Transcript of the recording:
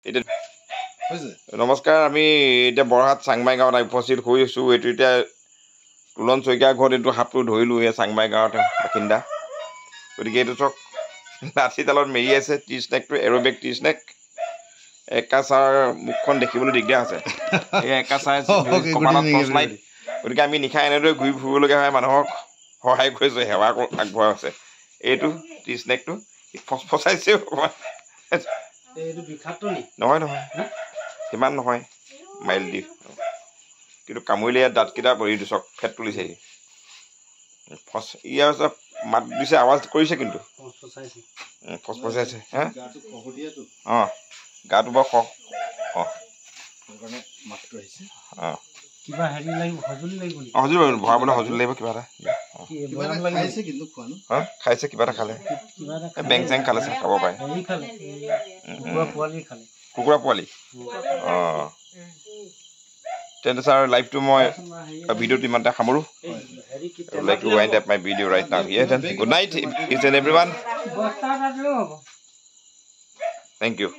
নমস্কাৰ আমি এতিয়া বৰহাট চাংমাই গাঁৱত উপস্থিত হৈ আছোঁ এইটো এতিয়া তুলন শইকীয়া ঘৰত এইটো সাপটো ধৰিলোঁ এই চাংমাই গাঁৱত বাসিন্দা গতিকে এইটো চাওক লাঠিডালত মেৰি আছে টি স্নেকটো এৰ'বেক টি স্নেক একাচাৰ মুখখন দেখিবলৈ দিগদাৰ আছে এই একাচাৰ কপালত টৰ্চ লাইট গতিকে আমি নিশা এনেদৰে ঘূৰি ফুৰিবলগীয়া হয় মানুহক সহায় কৰিছোঁ সেৱা আগবঢ়াই আছে এইটো টি স্নেকটো ফচফচাইছে নহয় নহয় সিমান নহয় মাইল দি কিন্তু কামুৰিলে ইয়াত দাঁতকেইটা পৰি দিছোঁ চক ফেট তুলিছে ইয়াৰ মাত দিছে আৱাজ কৰিছে কিন্তু ফচফচাইছে হা অঁ গাটো বৰ অঁ অঁ সঁজুলি ভৰাবলৈ সঁজুলি লাগিব কিবা এটা খাইছে কিবা এটা খালে বেং চেং খালে খাব পাৰে কুকুৰা পোৱালি অঁ তেন্তে ছাৰ লাইভটো মই ভিডিঅ'টো ইমানতে সামৰোঁ like to wind up my video right now here then good night each and everyone thank you